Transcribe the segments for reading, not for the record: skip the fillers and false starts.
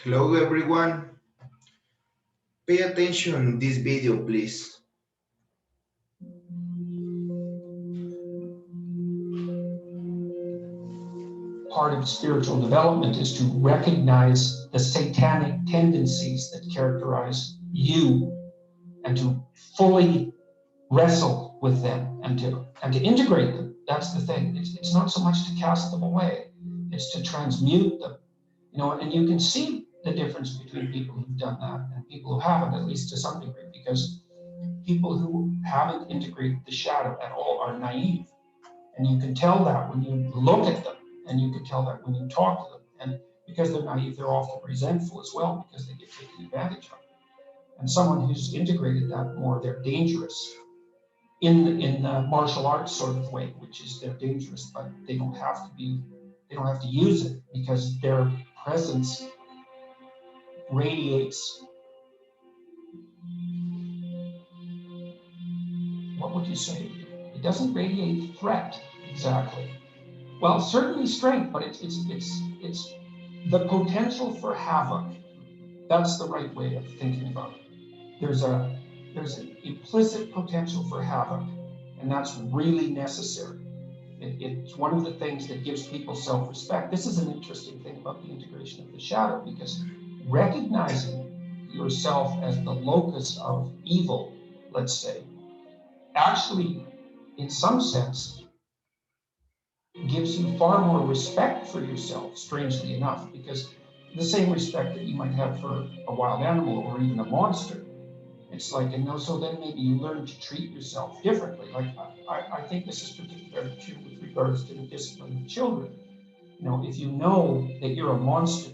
Hello everyone, pay attention in this video please. Part of spiritual development is to recognize the satanic tendencies that characterize you and to fully wrestle with them and to integrate them. That's the thing. It's not so much to cast them away, it's to transmute them. And you can see the difference between people who've done that and people who haven't, at least to some degree, because people who haven't integrated the shadow at all are naive. And you can tell that when you look at them, and you can tell that when you talk to them. And because they're naive, they're often resentful as well because they get taken advantage of. And someone who's integrated that more, they're dangerous in the martial arts sort of way, which is they're dangerous, but they don't have to use it because their presence radiates, what would you say? It doesn't radiate threat exactly. Well, certainly strength, but it's the potential for havoc. That's the right way of thinking about it. There's an implicit potential for havoc, and that's really necessary. It's one of the things that gives people self-respect. This is an interesting thing about the integration of the shadow, because recognizing yourself as the locus of evil, let's say, actually, in some sense, gives you far more respect for yourself, strangely enough, because the same respect that you might have for a wild animal or even a monster. It's like, so then maybe you learn to treat yourself differently. Like, I think this is particularly true with regards to the discipline of children. If you know that you're a monster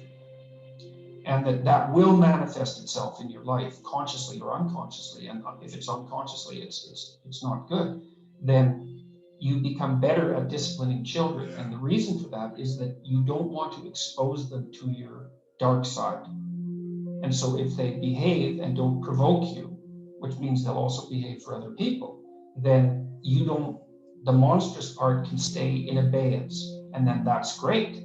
and that will manifest itself in your life, consciously or unconsciously, and if it's unconsciously, it's not good, then you become better at disciplining children. And the reason for that is that you don't want to expose them to your dark side. And so if they behave and don't provoke you, which means they'll also behave for other people, then the monstrous part can stay in abeyance, and then that's great.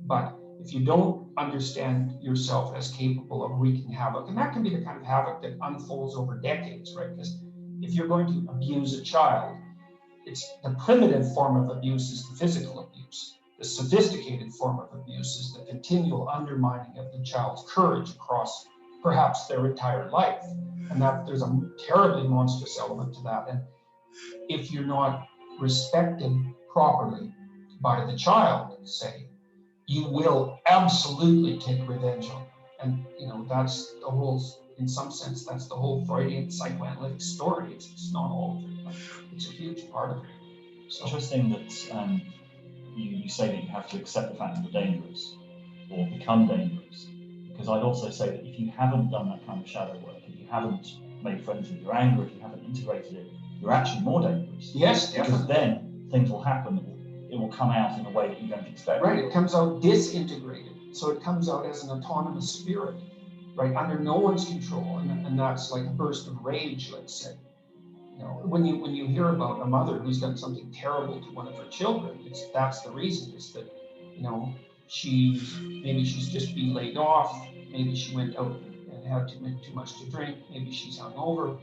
But if you don't understand yourself as capable of wreaking havoc, and that can be the kind of havoc that unfolds over decades, right? Because if you're going to abuse a child, it's the primitive form of abuse is the physical abuse. The sophisticated form of abuse is the continual undermining of the child's courage across perhaps their entire life. And that there's a terribly monstrous element to that. And if you're not respected properly by the child, say, you will absolutely take revenge on them. And that's the whole, in some sense, that's the whole Freudian psychoanalytic story. It's not all of it, but it's a huge part of it. So interesting that you say that you have to accept the fact that you're dangerous or become dangerous. Because I'd also say that if you haven't done that kind of shadow work, if you haven't made friends with your anger, if you haven't integrated it, you're actually more dangerous. Yes, because then things will happen. It will come out in a way that you don't expect. Right, it comes out disintegrated. So it comes out as an autonomous spirit, right, under no one's control. And that's like a burst of rage, let's say. When you hear about a mother who's done something terrible to one of her children, that's the reason, is that, maybe she's just been laid off, maybe she went out and had too much to drink, maybe she's hungover,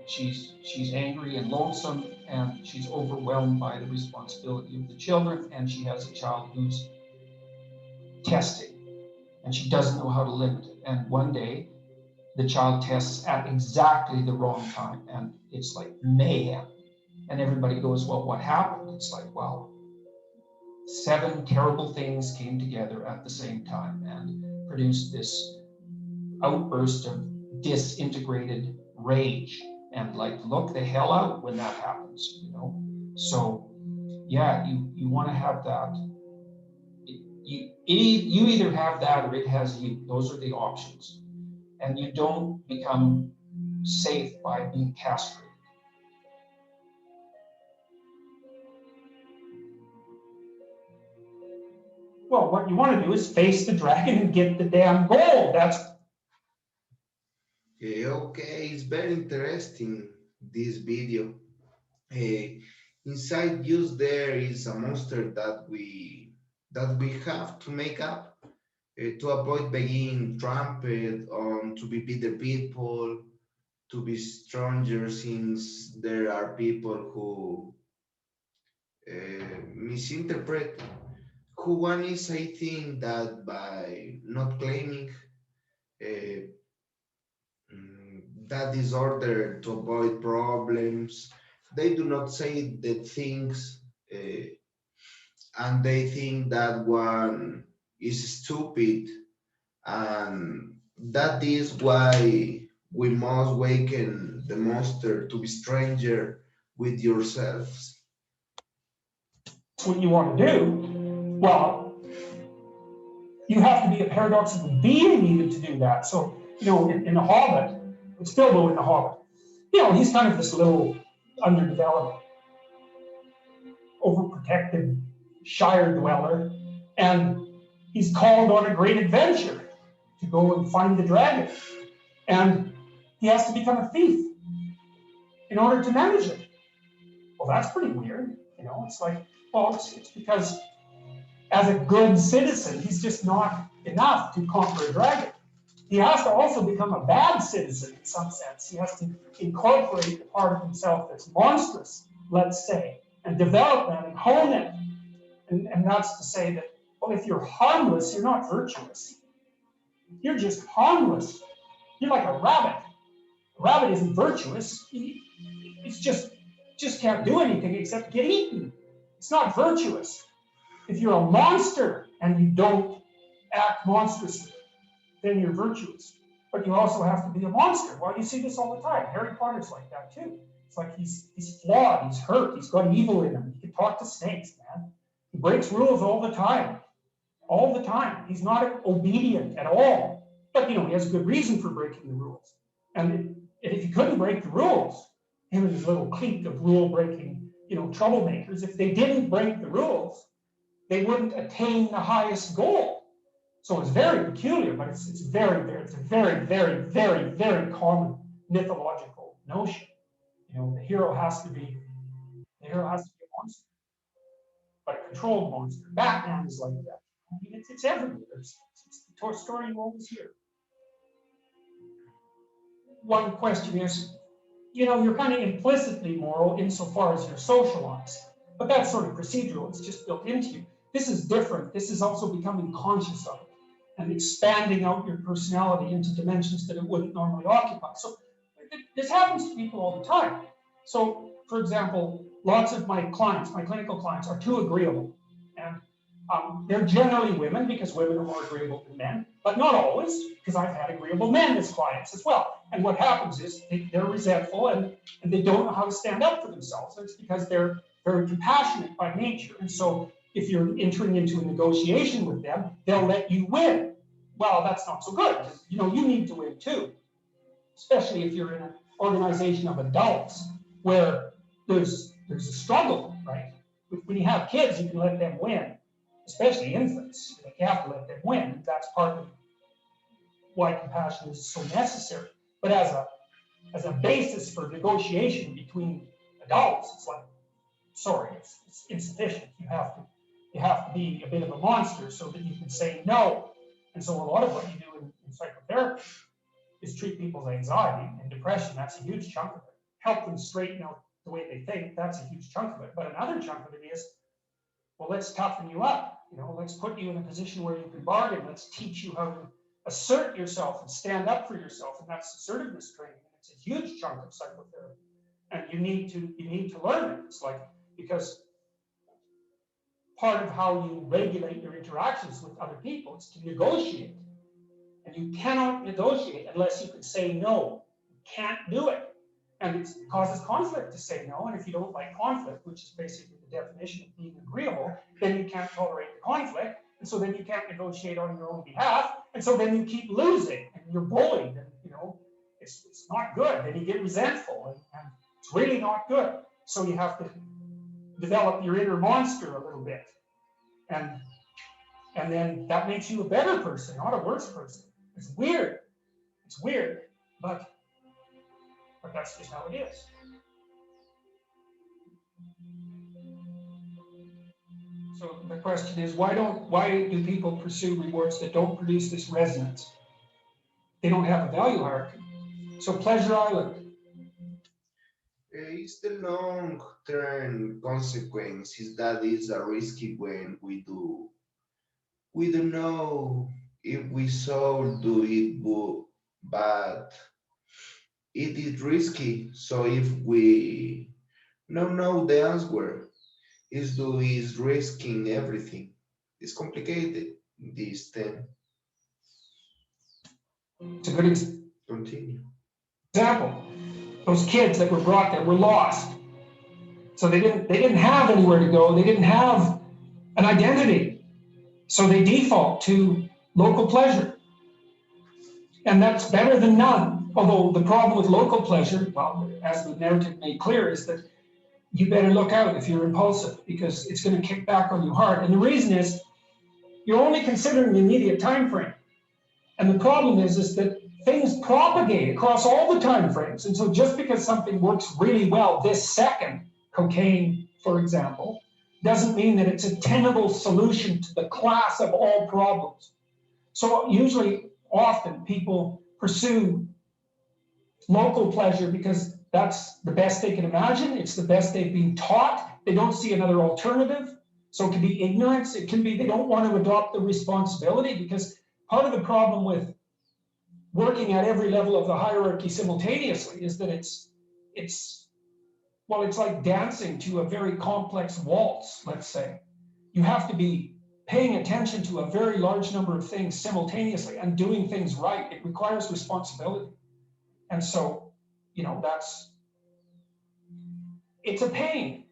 she's angry and lonesome, and she's overwhelmed by the responsibility of the children, and she has a child who's testing, and she doesn't know how to limit it. And one day, the child tests at exactly the wrong time, and it's like mayhem. And everybody goes, well, what happened? It's like, well, 7 terrible things came together at the same time and produced this outburst of disintegrated rage. And like, look the hell out when that happens, So, yeah, you want to have that. You either have that or it has you. Those are the options. And you don't become safe by being castrated. Well, what you want to do is face the dragon and get the damn gold. That's Okay, it's very interesting, this video. Inside you there is a monster that we have to make up. to avoid being trampled on to be better people, to be stronger, since there are people who misinterpret who one is. I think that by not claiming uh, that disorder to avoid problems, they do not say the things, and they think that one is stupid, and that is why we must waken the monster to be stranger with yourselves. That's what you want to do. Well, you have to be a paradoxical being even to do that. So, in The Hobbit, it's Bilbo in The Hobbit. He's kind of this little underdeveloped, overprotected Shire dweller, and he's called on a great adventure to go and find the dragon. And he has to become a thief in order to manage it. Well, that's pretty weird. It's like, well, it's because as a good citizen, he's just not enough to conquer a dragon. He has to also become a bad citizen in some sense. He has to incorporate the part of himself that's monstrous, let's say, and develop that and hone it. And that's to say that, well, if you're harmless, you're not virtuous. You're just harmless. You're like a rabbit. A rabbit isn't virtuous. It's just can't do anything except get eaten. It's not virtuous. If you're a monster and you don't act monstrously, then you're virtuous. But you also have to be a monster. Well, you see this all the time. Harry Potter's like that too. It's like he's flawed, he's hurt, he's got evil in him. He can talk to snakes, man. He breaks rules all the time. All the time. He's not obedient at all. But he has a good reason for breaking the rules. And if he couldn't break the rules, him and his little clique of rule-breaking, troublemakers, if they didn't break the rules, they wouldn't attain the highest goal. So it's very peculiar, but it's a very, very, very common mythological notion. The hero has to be a monster, but a controlled monster. Batman is like that. I mean, it's everywhere. It's the story you always hear. One question is, you're kind of implicitly moral insofar as you're socialized, but that's sort of procedural. It's just built into you. This is different. This is also becoming conscious of it and expanding out your personality into dimensions that it wouldn't normally occupy. So this happens to people all the time. So, for example, lots of my clinical clients, are too agreeable. And they're generally women, because women are more agreeable than men, but not always, because I've had agreeable men as clients as well. And what happens is they're resentful and they don't know how to stand up for themselves. And it's because they're very compassionate by nature. And so if you're entering into a negotiation with them, they'll let you win. Well, that's not so good, because you need to win too, especially if you're in an organization of adults where there's a struggle, right? When you have kids, you can let them win, especially infants. Like, you have to let them win. That's part of why compassion is so necessary. But as a basis for negotiation between adults, it's like, sorry, it's insufficient. You have to be a bit of a monster so that you can say no. And so a lot of what you do in psychotherapy is treat people's anxiety and depression. That's a huge chunk of it. Help them straighten out the way they think. That's a huge chunk of it. But another chunk of it is, well, let's toughen you up. Let's put you in a position where you can bargain. Let's teach you how to assert yourself and stand up for yourself. And that's assertiveness training. And it's a huge chunk of psychotherapy. And you need to learn it. It's like, because part of how you regulate your interactions with other people is to negotiate. And you cannot negotiate unless you can say no. You can't do it. And it causes conflict to say no. And if you don't like conflict, which is basically the definition of being agreeable, then you can't tolerate the conflict. And so then you can't negotiate on your own behalf. And so then you keep losing and you're bullied. And, it's not good. Then you get resentful. And it's really not good. So you have to develop your inner monster a little bit. And then that makes you a better person, not a worse person. It's weird. But that's just how it is. So the question is, why do people pursue rewards that don't produce this resonance? They don't have a value hierarchy. So Pleasure Island, It's the long-term consequences that is a risky when we don't know if we should do it, but it is risky. So if we don't know the answer, is risking everything. It's complicated. This then it's a good continue. example. Those kids that were brought there were lost. So they didn't have anywhere to go. They didn't have an identity. So they default to local pleasure. And that's better than none. Although the problem with local pleasure, well, as the narrative made clear, is that you better look out if you're impulsive, because it's going to kick back on you hard. And the reason is you're only considering the immediate time frame. And the problem is that things propagate across all the time frames. And so just because something works really well this second, cocaine, for example, doesn't mean that it's a tenable solution to the class of all problems. So usually, often, people pursue local pleasure because that's the best they can imagine. It's the best they've been taught. They don't see another alternative. So it can be ignorance. It can be they don't want to adopt the responsibility, because part of the problem with working at every level of the hierarchy simultaneously is that it's like dancing to a very complex waltz, let's say. You have to be paying attention to a very large number of things simultaneously and doing things right. It requires responsibility. And so, it's a pain.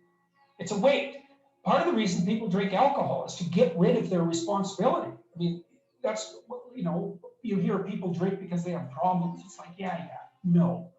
It's a weight. Part of the reason people drink alcohol is to get rid of their responsibility. I mean, that's, you hear people drink because they have problems. It's like, yeah. No.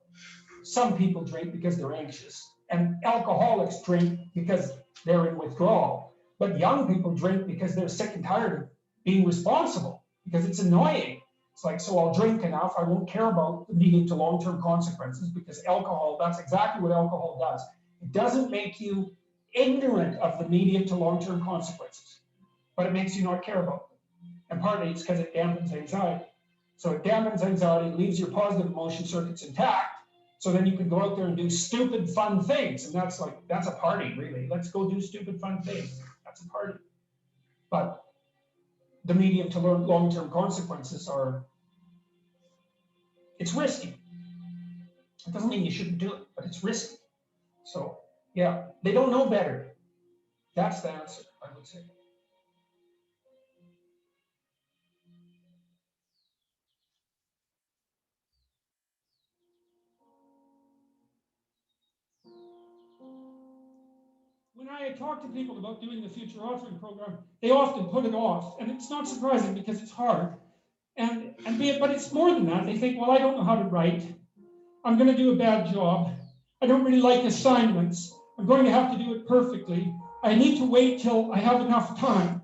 Some people drink because they're anxious. And alcoholics drink because they're in withdrawal. But young people drink because they're sick and tired of being responsible, because it's annoying. It's like, so I'll drink enough, I won't care about the medium to long-term consequences, because alcohol, that's exactly what alcohol does. It doesn't make you ignorant of the medium to long-term consequences, but it makes you not care about them. And partly it's because it dampens anxiety. So it dampens anxiety, leaves your positive emotion circuits intact, so then you can go out there and do stupid, fun things. And that's a party, really. Let's go do stupid, fun things. That's a party. But the medium to long-term consequences it's risky. It doesn't mean you shouldn't do it, but it's risky. So, yeah, they don't know better. That's the answer, I would say. When I talk to people about doing the future authoring program, they often put it off, and it's not surprising because it's hard. But it's more than that. They think, well, I don't know how to write. I'm going to do a bad job. I don't really like assignments. I'm going to have to do it perfectly. I need to wait till I have enough time.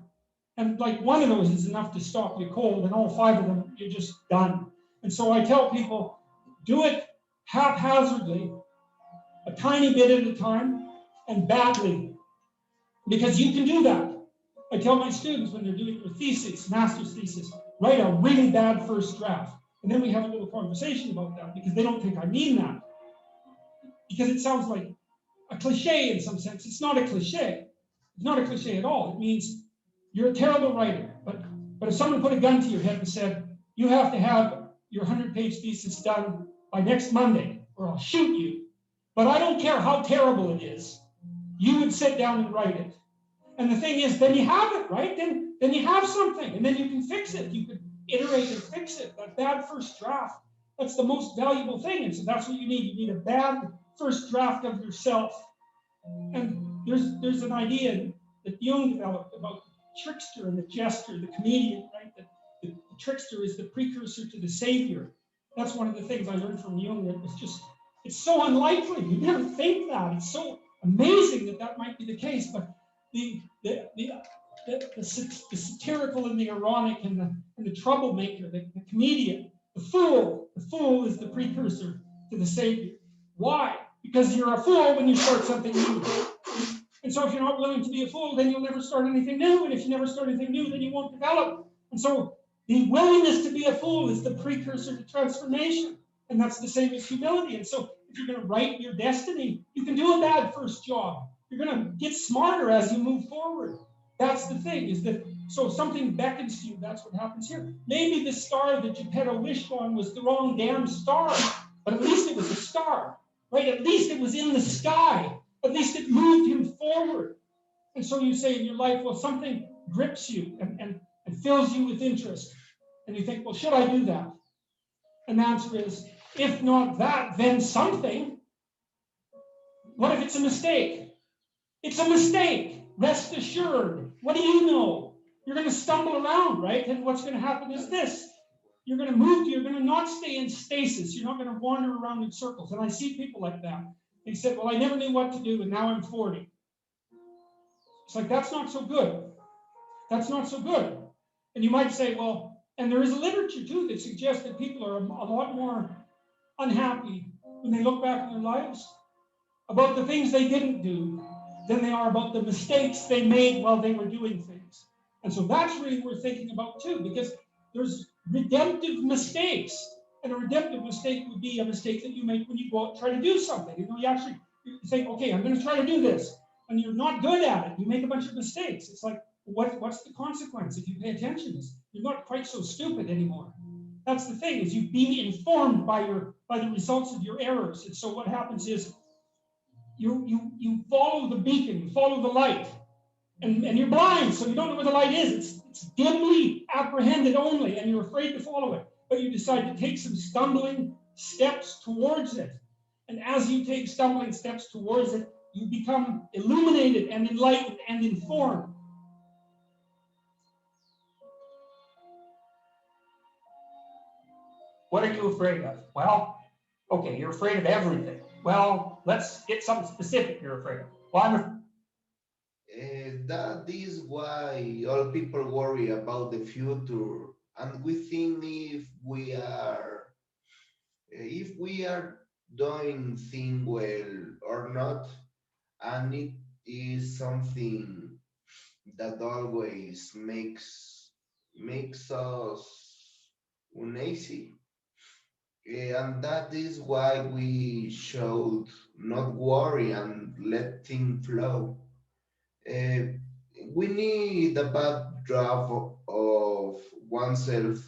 And like one of those is enough to stop you cold, and all 5 of them, you're just done. And so I tell people, do it haphazardly, a tiny bit at a time, and badly, because you can do that. I tell my students when they're doing their thesis, master's thesis, write a really bad first draft. And then we have a little conversation about that, because they don't think I mean that. Because it sounds like a cliche in some sense. It's not a cliche. It's not a cliche at all. It means you're a terrible writer. But if someone put a gun to your head and said, you have to have your 100-page thesis done by next Monday, or I'll shoot you. But I don't care how terrible it is. You would sit down and write it. And the thing is, then you have it, right? Then you have something, and then you can fix it. You can iterate and fix it. That bad first draft, that's the most valuable thing. And so that's what you need. You need a bad first draft of yourself. And there's an idea that Jung developed about the trickster and the jester, the comedian, right? That the trickster is the precursor to the savior. That's one of the things I learned from Jung. That was just, it's so unlikely. You never think that. It's so amazing that might be the case. But the satirical and the ironic and the troublemaker, the comedian, the fool is the precursor to the savior. Why? Because you're a fool when you start something new. And so if you're not willing to be a fool, then you'll never start anything new. And if you never start anything new, then you won't develop. And so the willingness to be a fool is the precursor to transformation. And that's the same as humility. And so if you're going to write your destiny, you can do a bad first job. You're going to get smarter as you move forward. That's the thing, is that, so if something beckons to you, that's what happens here. Maybe the star that Geppetto wished on was the wrong damn star, but at least it was a star, right? At least it was in the sky. At least it moved him forward. And so you say in your life, well, something grips you and fills you with interest. And you think, well, should I do that? And the answer is, if not that, then something. What if it's a mistake? It's a mistake. Rest assured. What do you know? You're going to stumble around, right? And what's going to happen is this. You're going to move, you're going to not stay in stasis. You're not going to wander around in circles. And I see people like that. They said, well, I never knew what to do, and now I'm 40. It's like, that's not so good. That's not so good. And you might say, well, and there is a literature too that suggests that people are a lot more unhappy when they look back in their lives about the things they didn't do than they are about the mistakes they made while they were doing things. And so that's really worth thinking about too, because there's redemptive mistakes. And a redemptive mistake would be a mistake that you make when you go out and try to do something. You know, you think, okay, I'm going to try to do this. And you're not good at it. You make a bunch of mistakes. It's like, what's the consequence if you pay attention? You're not quite so stupid anymore. That's the thing, is you've been informed by the results of your errors. And so what happens is you follow the beacon, you follow the light. And you're blind, so you don't know where the light is. It's dimly apprehended only, and you're afraid to follow it. But you decide to take some stumbling steps towards it. And as you take stumbling steps towards it, you become illuminated and enlightened and informed. What are you afraid of? Well, okay, you're afraid of everything. Well, let's get something specific you're afraid of. Well, That is why all people worry about the future, and we think if we are doing things well or not, and it is something that always makes us uneasy. And that is why we should not worry and let things flow. Uh, we need a backdrop of oneself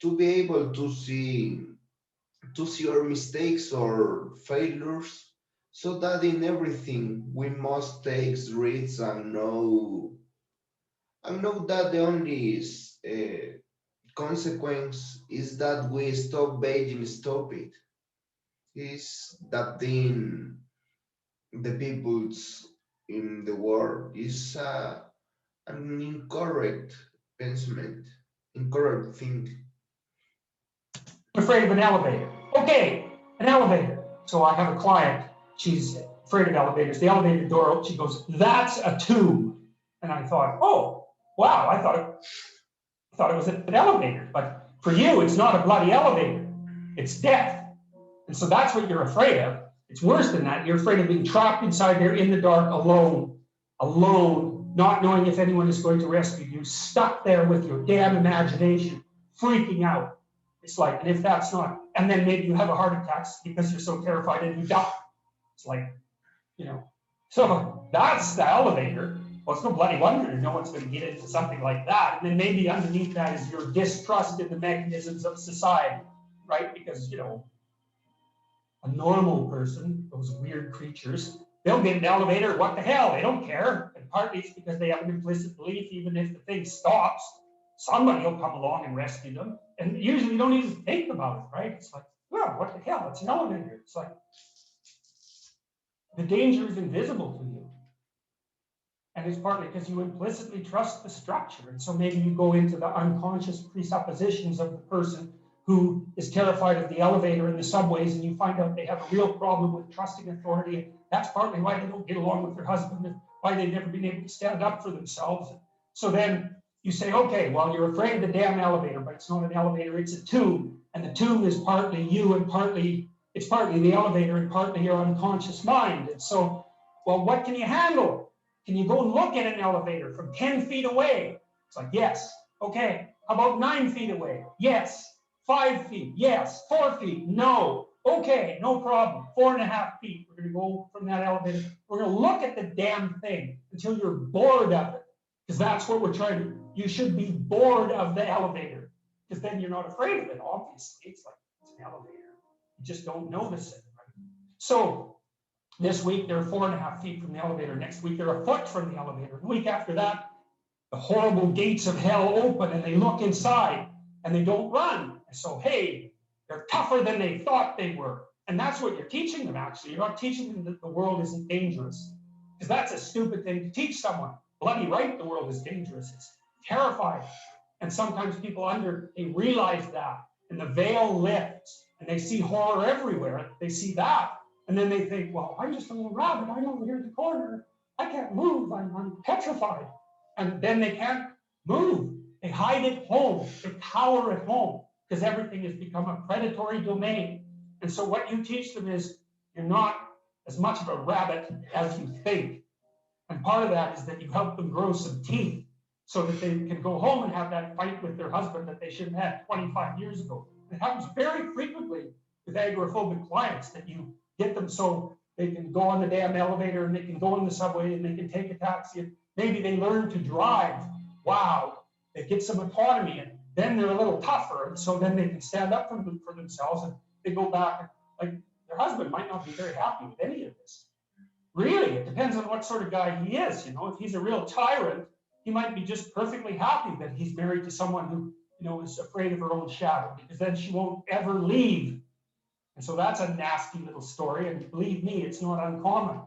to be able to see our mistakes or failures, so that in everything we must take risks and know that the only consequence is that we stop being stupid. Is that then the peoples in the world is an incorrect pensament, incorrect thing. I'm afraid of an elevator. Okay, an elevator. So I have a client, she's afraid of elevators. The elevator door opens, she goes, that's a tube. And I thought, oh, wow, I thought it was an elevator. But for you, it's not a bloody elevator. It's death. And so that's what you're afraid of. It's worse than that. You're afraid of being trapped inside there in the dark, alone, not knowing if anyone is going to rescue you, stuck there with your damn imagination, freaking out. It's like, and if that's not, and then maybe you have a heart attack because you're so terrified and you die. It's like, so that's the elevator. Well, it's no bloody wonder no one's going to get into something like that. And then maybe underneath that is your distrust in the mechanisms of society, right? Because, a normal person, those weird creatures, they'll get an elevator, what the hell, they don't care. And partly it's because they have an implicit belief, even if the thing stops, somebody will come along and rescue them. And usually you don't even think about it, right? It's like, well, what the hell, it's an elevator. It's like, the danger is invisible to you. And it's partly because you implicitly trust the structure. And so maybe you go into the unconscious presuppositions of the person who is terrified of the elevator and the subways, and you find out they have a real problem with trusting authority. That's partly why they don't get along with their husband and why they've never been able to stand up for themselves. So then you say, okay, well, you're afraid of the damn elevator, but it's not an elevator, it's a tube. And the tube is partly you and it's partly the elevator and partly your unconscious mind. And so, well, what can you handle? Can you go and look at an elevator from 10 feet away? It's like, yes. Okay. How about 9 feet away? Yes. 5 feet? Yes. 4 feet? No. Okay, no problem. 4.5 feet. We're going to go from that elevator. We're going to look at the damn thing until you're bored of it. Because that's what we're trying to do. You should be bored of the elevator. Because then you're not afraid of it, obviously. It's like, it's an elevator. You just don't notice it. Right? So this week they're 4.5 feet from the elevator. Next week they're a foot from the elevator. The week after that, the horrible gates of hell open and they look inside and they don't run. And so, hey, they're tougher than they thought they were. And that's what you're teaching them, actually. You're not teaching them that the world isn't dangerous. Because that's a stupid thing to teach someone. Bloody right, the world is dangerous. It's terrifying. And sometimes people they realize that. And the veil lifts. And they see horror everywhere. They see that. And then they think, well, I'm just a little rabbit. I'm over here in the corner. I can't move. I'm petrified. And then they can't move. They hide at home. They cower at home because everything has become a predatory domain. And so what you teach them is you're not as much of a rabbit as you think. And part of that is that you help them grow some teeth so that they can go home and have that fight with their husband that they should have had 25 years ago. It happens very frequently with agoraphobic clients that you get them so they can go on the damn elevator and they can go on the subway and they can take a taxi. And maybe they learn to drive. Wow, it gets some autonomy and then they're a little tougher. And so then they can stand up for themselves and they go back. Like their husband might not be very happy with any of this. Really, it depends on what sort of guy he is. You know, if he's a real tyrant, he might be just perfectly happy that he's married to someone who, you know, is afraid of her own shadow because then she won't ever leave. And so that's a nasty little story. And believe me, it's not uncommon.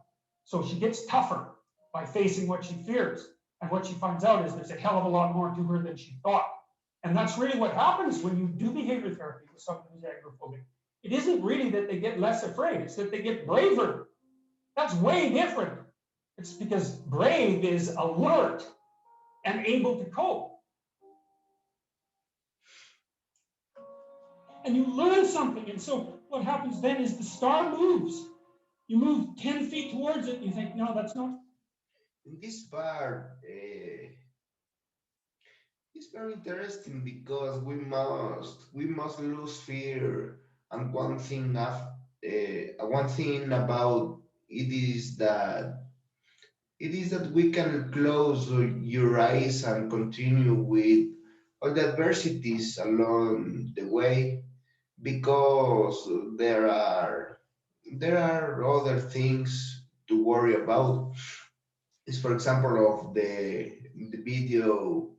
So she gets tougher by facing what she fears. And what she finds out is there's a hell of a lot more to her than she thought. And that's really what happens when you do behavior therapy with someone who's agoraphobic. It isn't really that they get less afraid, it's that they get braver. That's way different. It's because brave is alert and able to cope. And you learn something. And so what happens then is the star moves. You move 10 feet towards it and you think, no, that's not. In this part, it's very interesting because we must lose fear. And one thing about it is that we can close your eyes and continue with all the adversities along the way because there are other things to worry about. Is for example of the video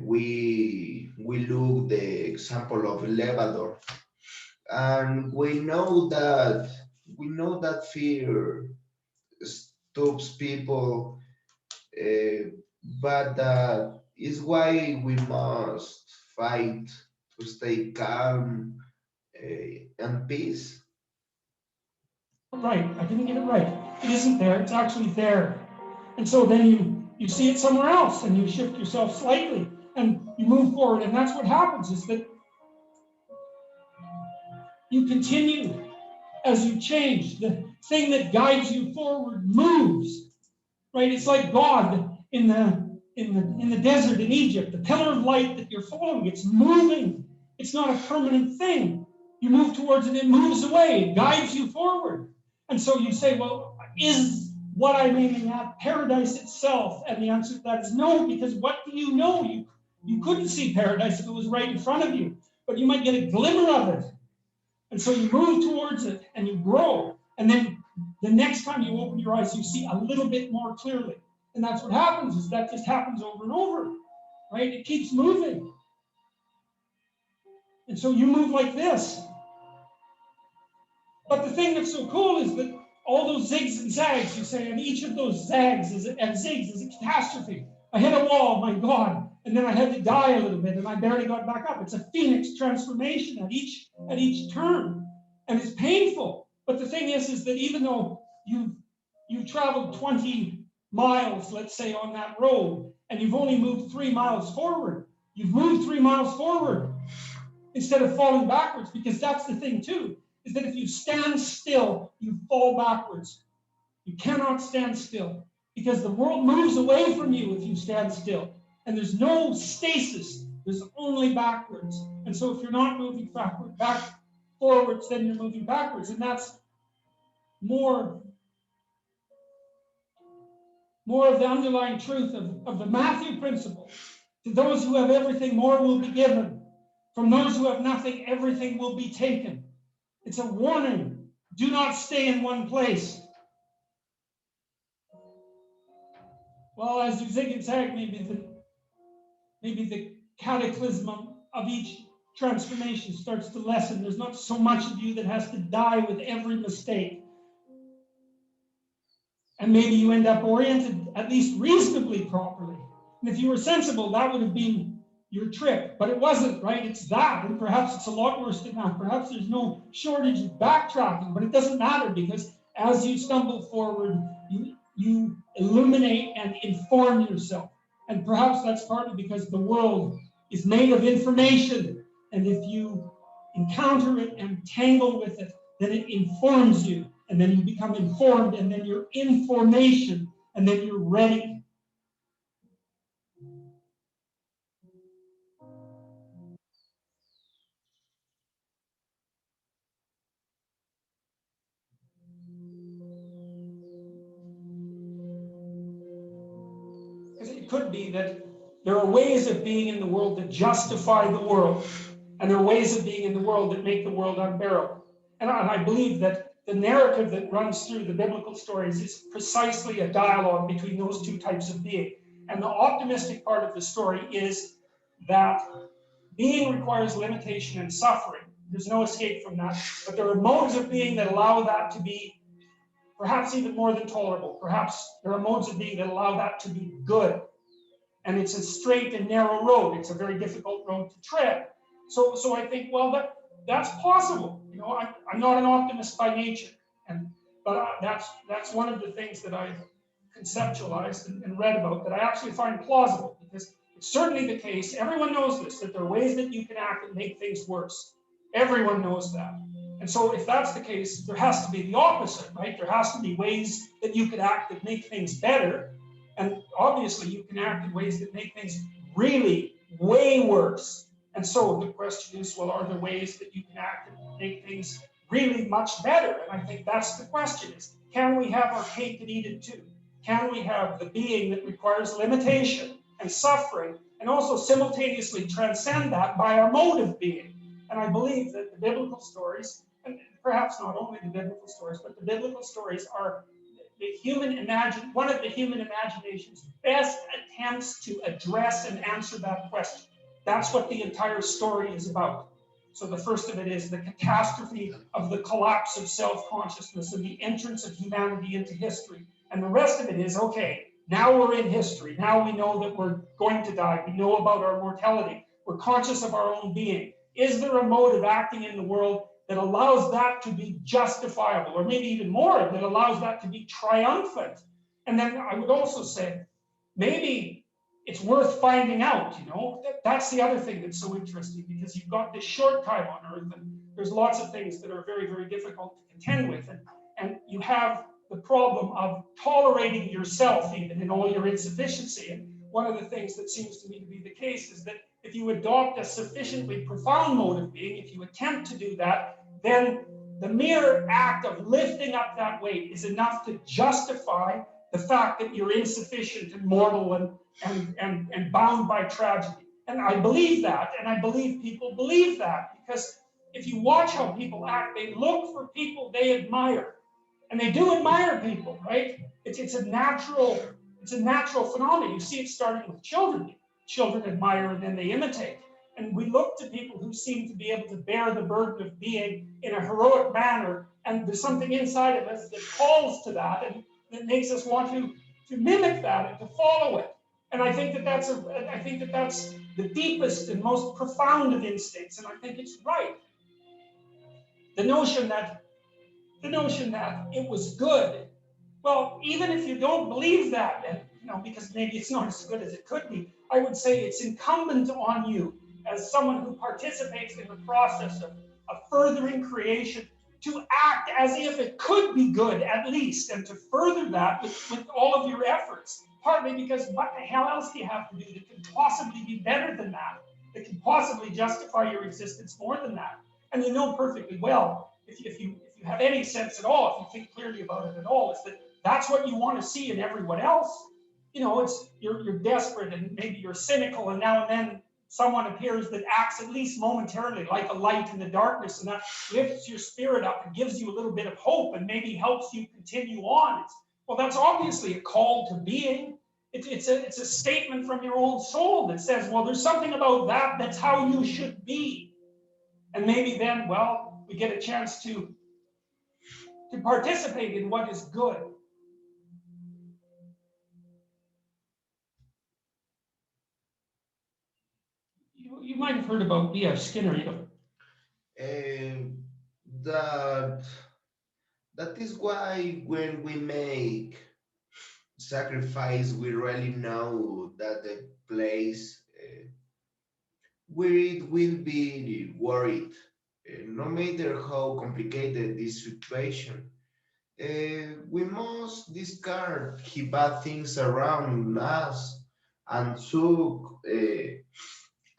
we look the example of elevador, and we know that fear stops people, uh, but that is why we must fight to stay calm and peace. Right, I didn't get it right. It isn't there, it's actually there. And so then you see it somewhere else and you shift yourself slightly and you move forward. And that's what happens is that you continue as you change. The thing that guides you forward moves, right? It's like God in the desert in Egypt, the pillar of light that you're following, it's moving. It's not a permanent thing. You move towards it, it moves away, it guides you forward. And so you say, well, is what I'm aiming at paradise itself? And the answer to that is no, because what do you know? You couldn't see paradise if it was right in front of you, but you might get a glimmer of it. And so you move towards it and you grow. And then the next time you open your eyes, you see a little bit more clearly. And that's what happens, is that just happens over and over, right? It keeps moving. And so you move like this. But the thing that's so cool is that all those zigs and zags, you say, and each of those zags and zigs is a catastrophe. I hit a wall, my God, and then I had to die a little bit, and I barely got back up. It's a phoenix transformation at each turn, and it's painful. But the thing is that even though you've traveled 20 miles, let's say, on that road, and you've only moved 3 miles forward, you've moved 3 miles forward instead of falling backwards, because that's the thing too, is that if you stand still, you fall backwards. You cannot stand still. because the world moves away from you if you stand still. And there's no stasis, there's only backwards. And so if you're not moving forwards, then you're moving backwards. And that's more of the underlying truth of the Matthew principle. To those who have everything, more will be given. From those who have nothing, everything will be taken. It's a warning. Do not stay in one place. Well, as you zig and zag, maybe the cataclysm of each transformation starts to lessen. There's not so much of you that has to die with every mistake. And maybe you end up oriented at least reasonably properly. And if you were sensible, that would have been your trip. But it wasn't, right? It's that. And perhaps it's a lot worse than that. Perhaps there's no shortage of backtracking, but it doesn't matter because as you stumble forward, you illuminate and inform yourself. And perhaps that's partly because the world is made of information. And if you encounter it and tangle with it, then it informs you. And then you become informed, and then you're information, and then you're ready. Because it could be that there are ways of being in the world that justify the world, and there are ways of being in the world that make the world unbearable. And I believe that the narrative that runs through the biblical stories is precisely a dialogue between those two types of being. And the optimistic part of the story is that being requires limitation and suffering. There's no escape from that. But there are modes of being that allow that to be perhaps even more than tolerable. Perhaps there are modes of being that allow that to be good. And it's a straight and narrow road. It's a very difficult road to tread. So I think, well, that's possible. You know, I'm not an optimist by nature, but that's one of the things that I've conceptualized and read about that I actually find plausible, because it's certainly the case. Everyone knows this, that there are ways that you can act that make things worse. Everyone knows that. And so if that's the case, there has to be the opposite, right? There has to be ways that you could act that make things better. And obviously you can act in ways that make things really way worse. And so the question is, well, are there ways that you can act and make things really much better? And I think that's the question is, can we have our cake and eat it too? Can we have the being that requires limitation and suffering and also simultaneously transcend that by our mode of being? And I believe that the biblical stories, and perhaps not only the biblical stories, but the biblical stories are one of the human imagination's best attempts to address and answer that question. That's what the entire story is about. So the first of it is the catastrophe of the collapse of self-consciousness and the entrance of humanity into history. And the rest of it is, okay, now we're in history. Now we know that we're going to die. We know about our mortality. We're conscious of our own being. Is there a mode of acting in the world that allows that to be justifiable, or maybe even more, that allows that to be triumphant? And then I would also say, maybe it's worth finding out, you know. That's the other thing that's so interesting, because you've got this short time on Earth, and there's lots of things that are very, very difficult to contend with. And you have the problem of tolerating yourself even in all your insufficiency. And one of the things that seems to me to be the case is that if you adopt a sufficiently profound mode of being, if you attempt to do that, then the mere act of lifting up that weight is enough to justify the fact that you're insufficient and mortal and bound by tragedy. And I believe that, and I believe people believe that, because if you watch how people act, they look for people they admire. And they do admire people, right? It's a natural phenomenon. You see it starting with children. Children admire and then they imitate. And we look to people who seem to be able to bear the burden of being in a heroic manner, and there's something inside of us that calls to that, and that makes us want to mimic that and to follow it. And I think that that's the deepest and most profound of instincts, and I think it's right. The notion that it was good. Well, even if you don't believe that, and, you know, because maybe it's not as good as it could be, I would say it's incumbent on you as someone who participates in the process of furthering creation to act as if it could be good at least, and to further that with all of your efforts. Partly because what the hell else do you have to do that can possibly be better than that can possibly justify your existence more than that? And you know perfectly well, if you have any sense at all, if you think clearly about it at all, is that that's what you want to see in everyone else. You know, it's you're desperate and maybe you're cynical, and now and then someone appears that acts at least momentarily like a light in the darkness, and that lifts your spirit up and gives you a little bit of hope and maybe helps you continue on. Well, that's obviously a call to being. It's a statement from your own soul that says, well, there's something about that that's how you should be. And maybe then, well, we get a chance to participate in what is good. You might have heard about B.F. Skinner, you know. That that is why when we make sacrifice, we really know that the place where it will be worried, no matter how complicated this situation. We must discard the bad things around us and took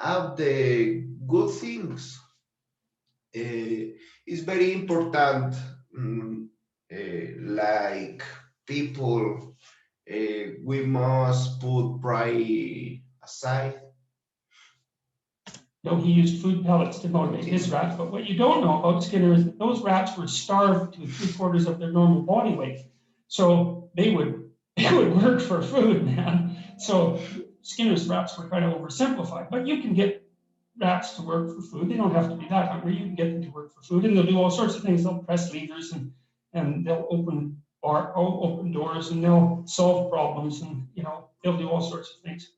out the good things. It's very important, like people, we must put pride aside. No, he used food pellets to motivate his rats, but what you don't know about Skinner is that those rats were starved to 3/4 of their normal body weight. So they would work for food, man. So Skinner's rats were kind of oversimplified, but you can get rats to work for food. They don't have to be that hungry. You can get them to work for food, and they'll do all sorts of things. They'll press levers and they'll open doors, and they'll solve problems, and you know they'll do all sorts of things.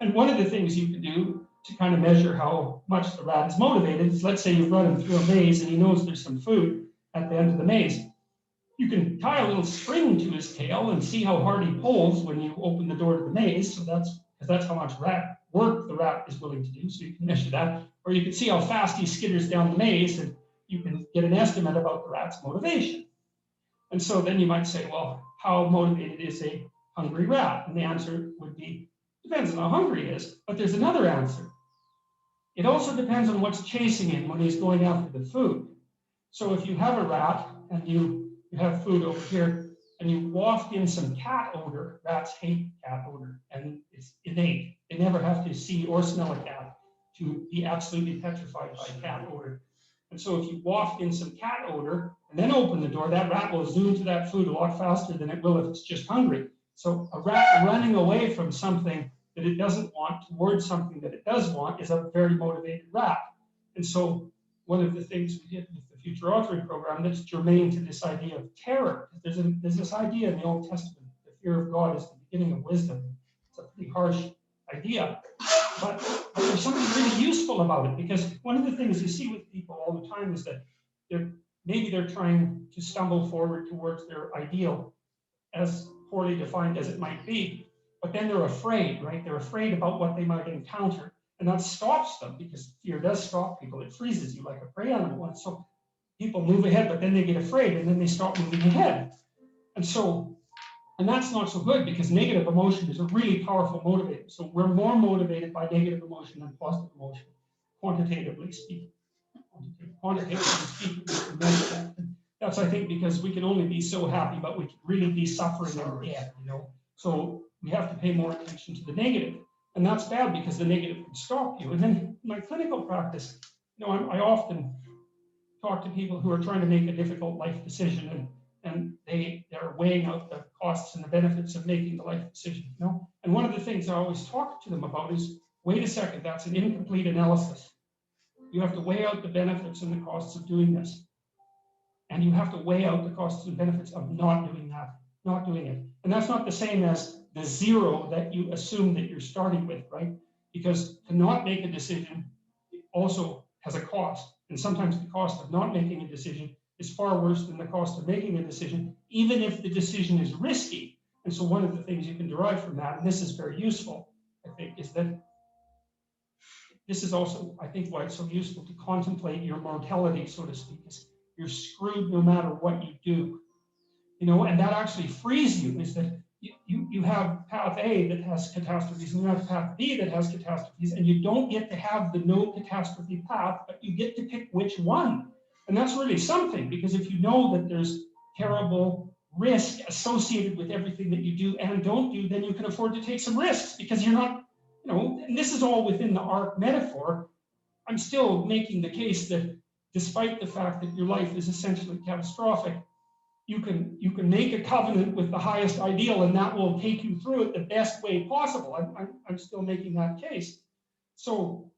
And one of the things you can do to kind of measure how much the rat is motivated is, let's say you've run him through a maze and he knows there's some food at the end of the maze. You can tie a little string to his tail and see how hard he pulls when you open the door to the maze. So that's how much rat work the rat is willing to do. So you can measure that. Or you can see how fast he skitters down the maze, and you can get an estimate about the rat's motivation. And so then you might say, well, how motivated is a hungry rat? And the answer would be, depends on how hungry he is. But there's another answer. It also depends on what's chasing him when he's going after the food. So if you have a rat and you have food over here and you waft in some cat odor, rats hate cat odor, and it's innate. They never have to see or smell a cat to be absolutely petrified by cat odor. And so if you waft in some cat odor and then open the door, that rat will zoom to that food a lot faster than it will if it's just hungry. So a rat running away from something that it doesn't want towards something that it does want is a very motivated rat. And so one of the things we did with the future authoring program that's germane to this idea of terror, there's this idea in the Old Testament, the fear of God is the beginning of wisdom. It's a pretty harsh idea, but there's something really useful about it, because one of the things you see with people all the time is that maybe they're trying to stumble forward towards their ideal, as poorly defined as it might be, but then they're afraid, right? They're afraid about what they might encounter, and that stops them, because fear does stop people. It freezes you like a prey animal, and so people move ahead, but then they get afraid, and then they stop moving ahead. And that's not so good, because negative emotion is a really powerful motivator. So we're more motivated by negative emotion than positive emotion, quantitatively speaking. Quantitatively speaking, we can measure that. That's, I think, because we can only be so happy, but we can really be suffering and dead, you know. So we have to pay more attention to the negative. And that's bad, because the negative can stop you. And then in my clinical practice, you know, I often talk to people who are trying to make a difficult life decision, and they're weighing out the costs and the benefits of making the life decision, you know. And one of the things I always talk to them about is, wait a second, that's an incomplete analysis. You have to weigh out the benefits and the costs of doing this. And you have to weigh out the costs and benefits of not doing that, not doing it. And that's not the same as the zero that you assume that you're starting with, right? Because to not make a decision also has a cost. And sometimes the cost of not making a decision is far worse than the cost of making a decision, even if the decision is risky. And so one of the things you can derive from that, and this is very useful, I think, is that this is also, I think, why it's so useful to contemplate your mortality, so to speak. Is you're screwed no matter what you do. You know, and that actually frees you, is that you have path A that has catastrophes, and you have path B that has catastrophes, and you don't get to have the no catastrophe path, but you get to pick which one. And that's really something, because if you know that there's terrible risk associated with everything that you do and don't do, then you can afford to take some risks, because you're not, you know, and this is all within the ark metaphor. I'm still making the case that despite the fact that your life is essentially catastrophic, you can make a covenant with the highest ideal, and that will take you through it the best way possible. I'm still making that case. So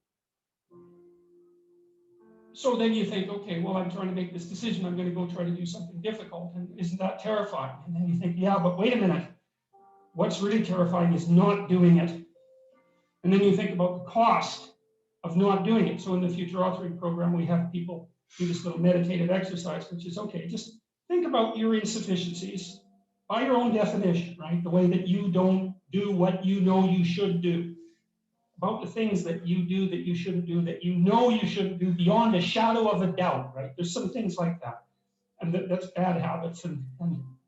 then you think, okay, well, I'm trying to make this decision. I'm going to go try to do something difficult. And isn't that terrifying? And then you think, yeah, but wait a minute. What's really terrifying is not doing it. And then you think about the cost of not doing it. So in the future authoring program, we have people do this little meditative exercise, which is, okay, just think about your insufficiencies by your own definition, right? The way that you don't do what you know you should do. About the things that you do that you shouldn't do, that you know you shouldn't do beyond a shadow of a doubt, right? There's some things like that. And that's bad habits and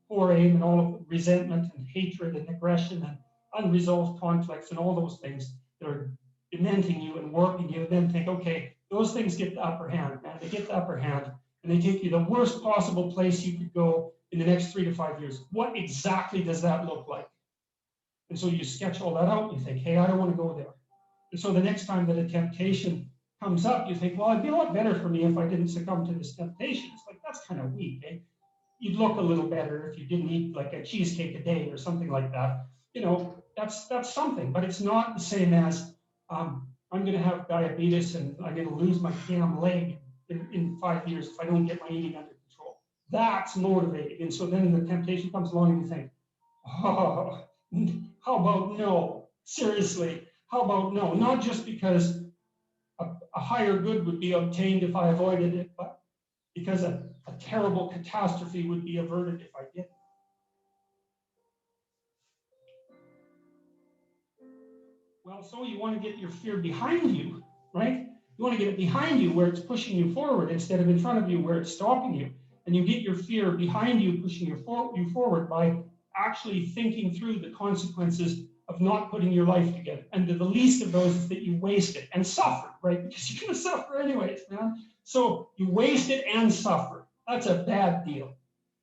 poor aim and all of resentment and hatred and aggression and unresolved conflicts and all those things that are dementing you and warping you, and then think, okay, those things get the upper hand, man. They get the upper hand, and they take you the worst possible place you could go in the next 3 to 5 years. What exactly does that look like? And so you sketch all that out, and you think, hey, I don't want to go there. And so the next time that a temptation comes up, you think, well, it'd be a lot better for me if I didn't succumb to this temptation. It's like, that's kind of weak, eh? You'd look a little better if you didn't eat like a cheesecake a day or something like that. You know, that's something, but it's not the same as I'm going to have diabetes and I'm going to lose my damn leg in 5 years if I don't get my eating under control. That's motivating. And so then the temptation comes along and you think, oh, how about no? Seriously, how about no? Not just because a higher good would be obtained if I avoided it, but because a terrible catastrophe would be averted if I didn't. Well, so you want to get your fear behind you, right? You want to get it behind you where it's pushing you forward instead of in front of you where it's stopping you. And you get your fear behind you, pushing you forward by actually thinking through the consequences of not putting your life together. And the least of those is that you waste it and suffer, right? Because you're going to suffer anyways, man. So you waste it and suffer. That's a bad deal.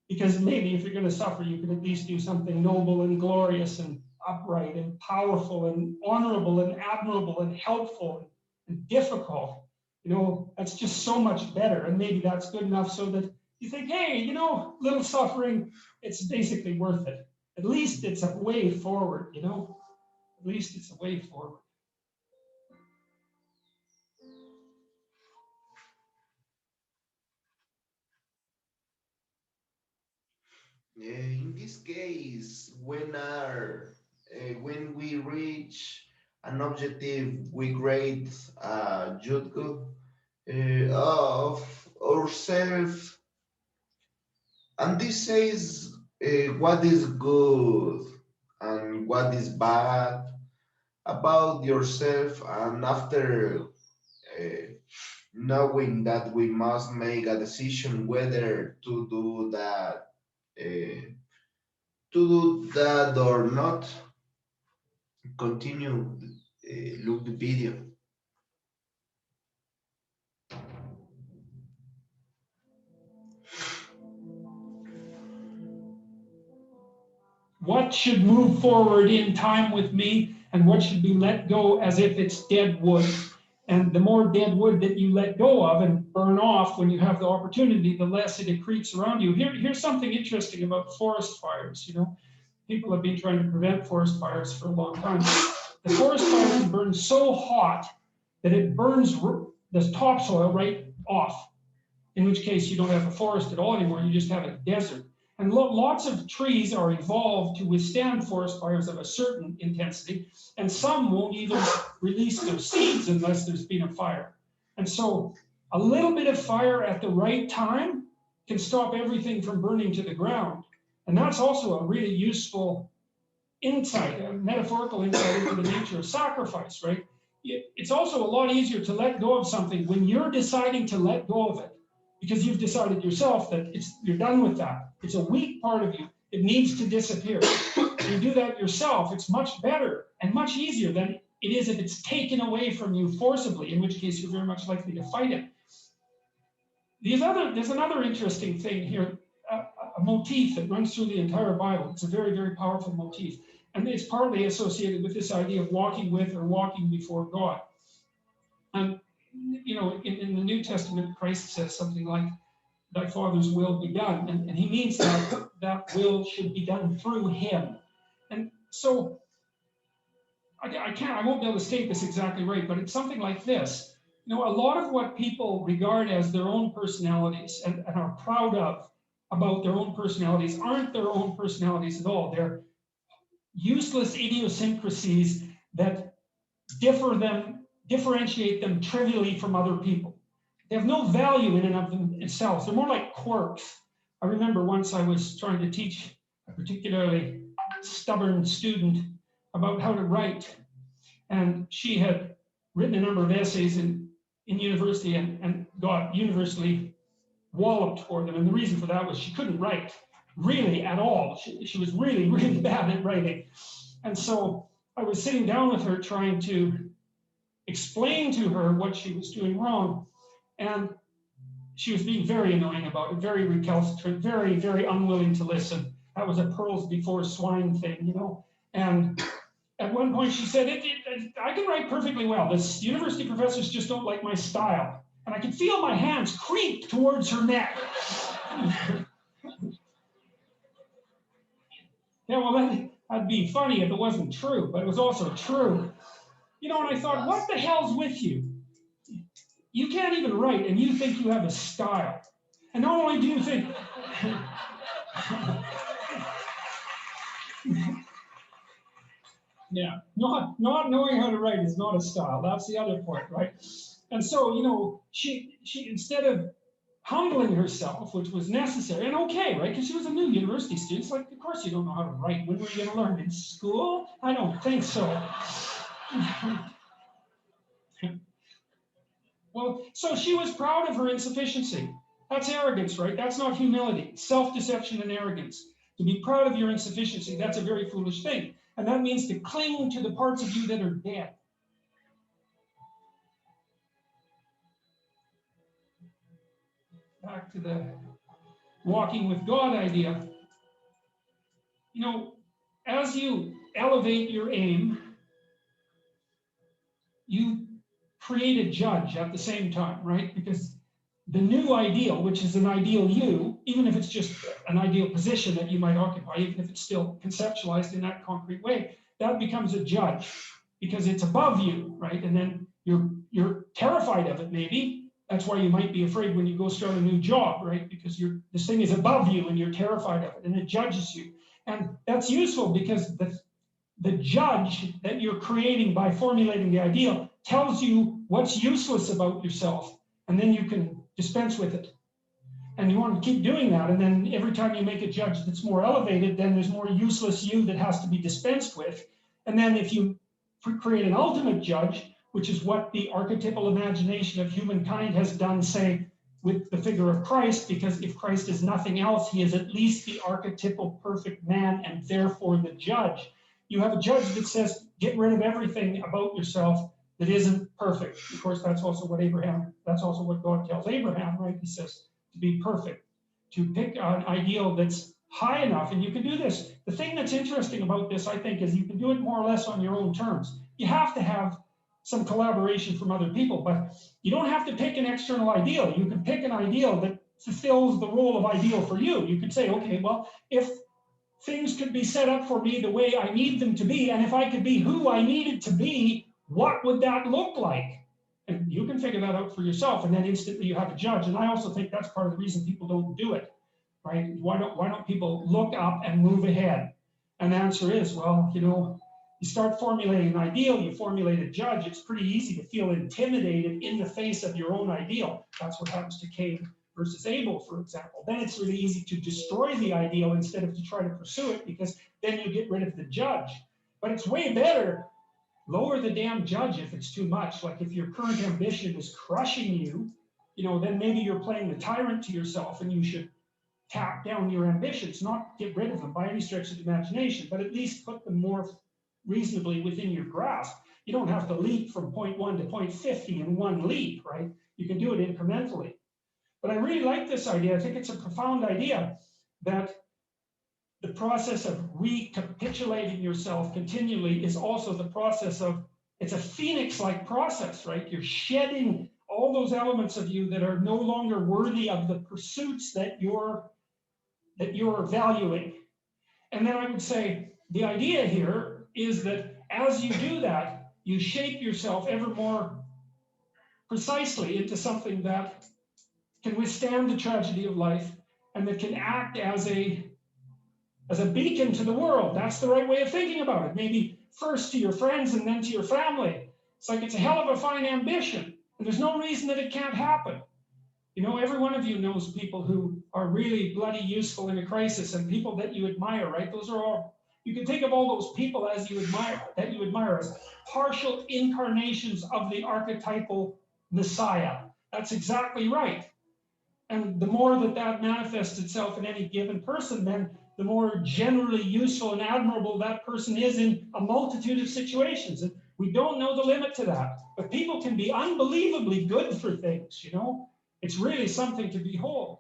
Because maybe if you're going to suffer, you can at least do something noble and glorious and upright and powerful and honorable and admirable and helpful and difficult. You know, that's just so much better. And maybe that's good enough so that you think, hey, you know, little suffering, it's basically worth it. At least it's a way forward, you know? At least it's a way forward. In this case, when we reach an objective, we create a judgment of ourselves, and this says what is good and what is bad about yourself, and after knowing that we must make a decision whether to do that or not, continue look the video. What should move forward in time with me, and what should be let go as if it's dead wood? And the more dead wood that you let go of and burn off when you have the opportunity, the less it accretes around you. Here's something interesting about forest fires. You know, people have been trying to prevent forest fires for a long time. The forest fire can burn so hot that it burns the topsoil right off, in which case you don't have a forest at all anymore, you just have a desert. And lots of trees are evolved to withstand forest fires of a certain intensity, and some won't even release their seeds unless there's been a fire. And so a little bit of fire at the right time can stop everything from burning to the ground. And that's also a really useful insight, a metaphorical insight into the nature of sacrifice, right? It's also a lot easier to let go of something when you're deciding to let go of it because you've decided yourself that you're done with that. It's a weak part of you. It needs to disappear. You do that yourself. It's much better and much easier than it is if it's taken away from you forcibly, in which case you're very much likely to fight it. There's another interesting thing here, a motif that runs through the entire Bible. It's a very, very powerful motif. And it's partly associated with this idea of walking with or walking before God. And, you know, in the New Testament, Christ says something like, thy Father's will be done. And he means that that will should be done through him. And so, I won't be able to state this exactly right, but it's something like this. You know, a lot of what people regard as their own personalities and are proud of about their own personalities aren't their own personalities at all. They're useless idiosyncrasies that differentiate them trivially from other people. They have no value in and of themselves. They're more like quirks. I remember once I was trying to teach a particularly stubborn student about how to write. And she had written a number of essays in university and got universally walloped for them. And the reason for that was she couldn't write really at all. She was really, really bad at writing. And so I was sitting down with her trying to explain to her what she was doing wrong. And she was being very annoying about it, very recalcitrant, very, very unwilling to listen. That was a pearls before swine thing, you know. And at one point she said, I can write perfectly well. The university professors just don't like my style. And I could feel my hands creep towards her neck. Yeah, well, that'd be funny if it wasn't true, but it was also true. You know, and I thought, what the hell's with you? You can't even write, and you think you have a style. And not only do you think... Yeah, not knowing how to write is not a style. That's the other point, right? And so, you know, she instead of humbling herself, which was necessary and okay, right? Because she was a new university student. It's like, of course you don't know how to write. When were you going to learn? In school? I don't think so. Well, so she was proud of her insufficiency. That's arrogance, right? That's not humility. Self-deception and arrogance. To be proud of your insufficiency, that's a very foolish thing. And that means to cling to the parts of you that are dead. Back to the walking with God idea. You know, as you elevate your aim, you create a judge at the same time, right? Because the new ideal, which is an ideal you, even if it's just an ideal position that you might occupy, even if it's still conceptualized in that concrete way, that becomes a judge because it's above you, right? And then you're terrified of it, maybe. That's why you might be afraid when you go start a new job, right? Because this thing is above you and you're terrified of it and it judges you. And that's useful because the judge that you're creating by formulating the ideal tells you what's useless about yourself, and then you can dispense with it. And you want to keep doing that, and then every time you make a judge that's more elevated, then there's more useless you that has to be dispensed with. And then if you create an ultimate judge, which is what the archetypal imagination of humankind has done, say, with the figure of Christ, because if Christ is nothing else, he is at least the archetypal perfect man and therefore the judge. You have a judge that says, get rid of everything about yourself that isn't perfect. Of course, that's also what God tells Abraham, right? He says to be perfect, to pick an ideal that's high enough, and you can do this. The thing that's interesting about this, I think, is you can do it more or less on your own terms. You have to have some collaboration from other people, but you don't have to pick an external ideal. You can pick an ideal that fulfills the role of ideal for you. You could say, okay, well, if things could be set up for me the way I need them to be, and if I could be who I needed to be, what would that look like? And you can figure that out for yourself, and then instantly you have a judge. And I also think that's part of the reason people don't do it, right? Why don't people look up and move ahead? And the answer is, well, you know, you start formulating an ideal, you formulate a judge, it's pretty easy to feel intimidated in the face of your own ideal. That's what happens to Cain versus Abel, for example. Then it's really easy to destroy the ideal instead of to try to pursue it, because then you get rid of the judge. But it's way better, lower the damn judge if it's too much. Like if your current ambition is crushing you, then maybe you're playing the tyrant to yourself, and you should tap down your ambitions, not get rid of them by any stretch of the imagination, but at least put them more reasonably within your grasp. You don't have to leap from point 1 to point 50 in one leap, right? You can do it incrementally. But I really like this idea. I think it's a profound idea that the process of recapitulating yourself continually is also the process of, it's a phoenix-like process, right? You're shedding all those elements of you that are no longer worthy of the pursuits that you're valuing. And then I would say the idea here is that as you do that, you shape yourself ever more precisely into something that can withstand the tragedy of life and that can act as a beacon to the world. That's the right way of thinking about it. Maybe first to your friends and then to your family. It's like, it's a hell of a fine ambition, and there's no reason that it can't happen. Every one of you knows people who are really bloody useful in a crisis, and people that you admire, right? Those are all, you can think of all those people that you admire as partial incarnations of the archetypal Messiah. That's exactly right. And the more that manifests itself in any given person, then the more generally useful and admirable that person is in a multitude of situations. And we don't know the limit to that. But people can be unbelievably good for things, It's really something to behold.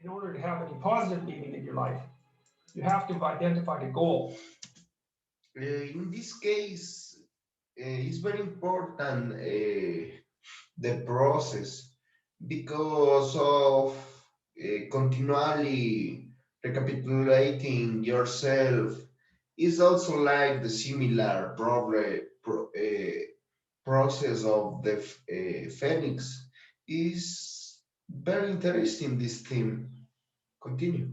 In order to have any positive meaning in your life, you have to have identified a goal. In this case, it's very important the process, because of continually recapitulating yourself is also like the similar process of the phoenix. Is very interesting, this theme. Continue.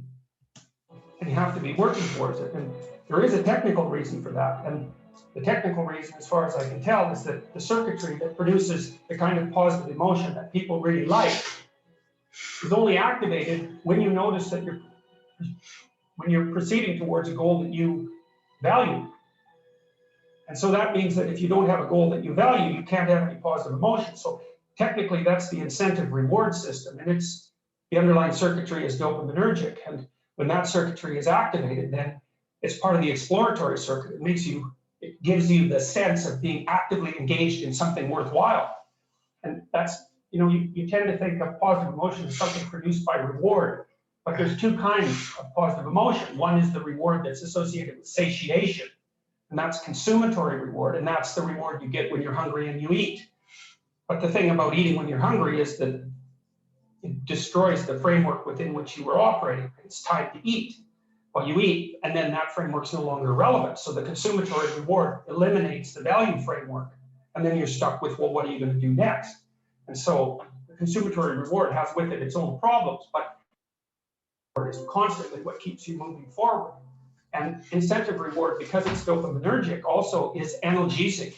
And you have to be working towards it. And there is a technical reason for that. And the technical reason, as far as I can tell, is that the circuitry that produces the kind of positive emotion that people really like is only activated when you notice that when you're proceeding towards a goal that you value. And so that means that if you don't have a goal that you value, you can't have any positive emotion. So technically, that's the incentive reward system. And the underlying circuitry is dopaminergic. And when that circuitry is activated, then it's part of the exploratory circuit. It gives you the sense of being actively engaged in something worthwhile. And that's, you tend to think of positive emotion as something produced by reward. But there's two kinds of positive emotion. One is the reward that's associated with satiation, and that's consummatory reward, and that's the reward you get when you're hungry and you eat. But the thing about eating when you're hungry is that it destroys the framework within which you were operating. It's time to eat. Well, you eat, and then that framework's no longer relevant. So the consummatory reward eliminates the value framework, and then you're stuck with, well, what are you going to do next? And so the consummatory reward has with it its own problems, but it's constantly what keeps you moving forward. And incentive reward, because it's dopaminergic, also is analgesic,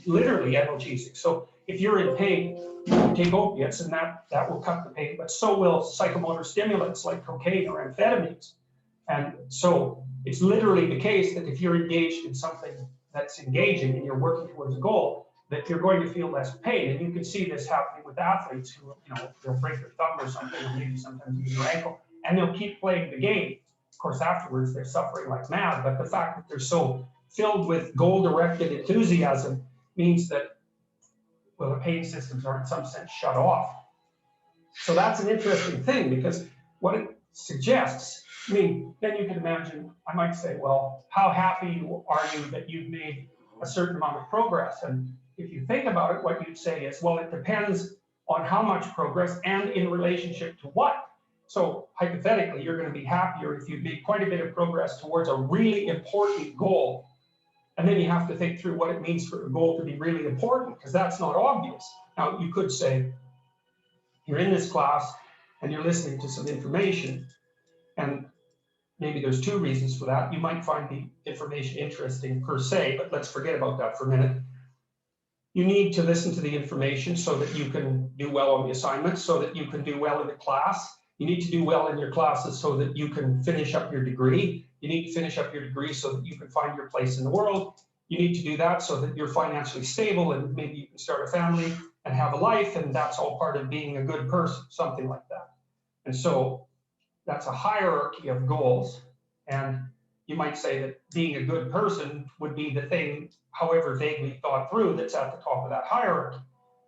literally analgesic. So if you're in pain, you can take opiates, and that will cut the pain, but so will psychomotor stimulants like cocaine or amphetamines. And so it's literally the case that if you're engaged in something that's engaging and you're working towards a goal, that you're going to feel less pain. And you can see this happening with athletes who, they'll break their thumb or something, or maybe sometimes even their ankle, and they'll keep playing the game. Of course, afterwards, they're suffering like mad, but the fact that they're so filled with goal-directed enthusiasm means that, well, the pain systems are in some sense shut off. So that's an interesting thing, because what it suggests, then you can imagine, I might say, well, how happy are you that you've made a certain amount of progress? And if you think about it, what you'd say is, well, it depends on how much progress and in relationship to what. So hypothetically, you're going to be happier if you've made quite a bit of progress towards a really important goal. And then you have to think through what it means for a goal to be really important, because that's not obvious. Now, you could say, you're in this class and you're listening to some information, and maybe there's two reasons for that. You might find the information interesting per se, but let's forget about that for a minute. You need to listen to the information so that you can do well on the assignments, so that you can do well in the class. You need to do well in your classes so that you can finish up your degree. You need to finish up your degree so that you can find your place in the world. You need to do that so that you're financially stable and maybe you can start a family and have a life, and that's all part of being a good person, something like that. And so that's a hierarchy of goals. And you might say that being a good person would be the thing, however vaguely thought through, that's at the top of that hierarchy.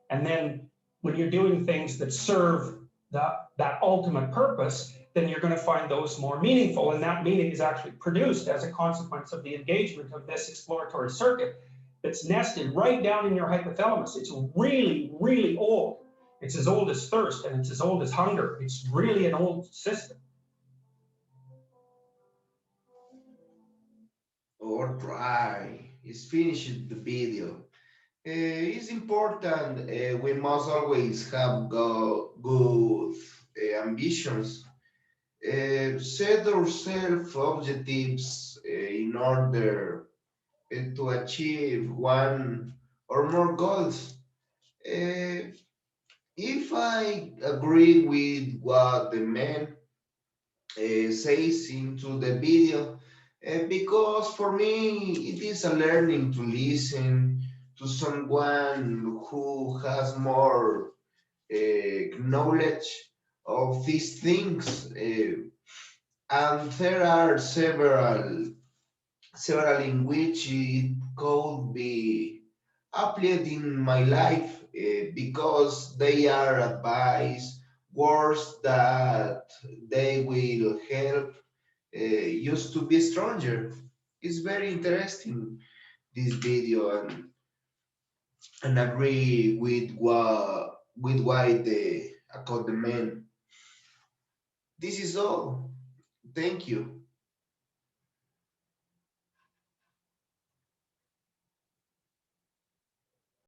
And then when you're doing things that serve that ultimate purpose, then you're going to find those more meaningful. And that meaning is actually produced as a consequence of the engagement of this exploratory circuit that's nested right down in your hypothalamus. It's really, really old. It's as old as thirst and it's as old as hunger. It's really an old system. All right, it's finished the video. It's important. We must always have good ambitions. Set ourselves objectives in order to achieve one or more goals. Uh, if I agree with what the man says into the video, because for me it is a learning to listen to someone who has more knowledge of these things. And there are several in which it could be applied in my life because they are advice, words that they will help used to be stronger. It's very interesting this video and agree with why the account the man. This is all. Thank you.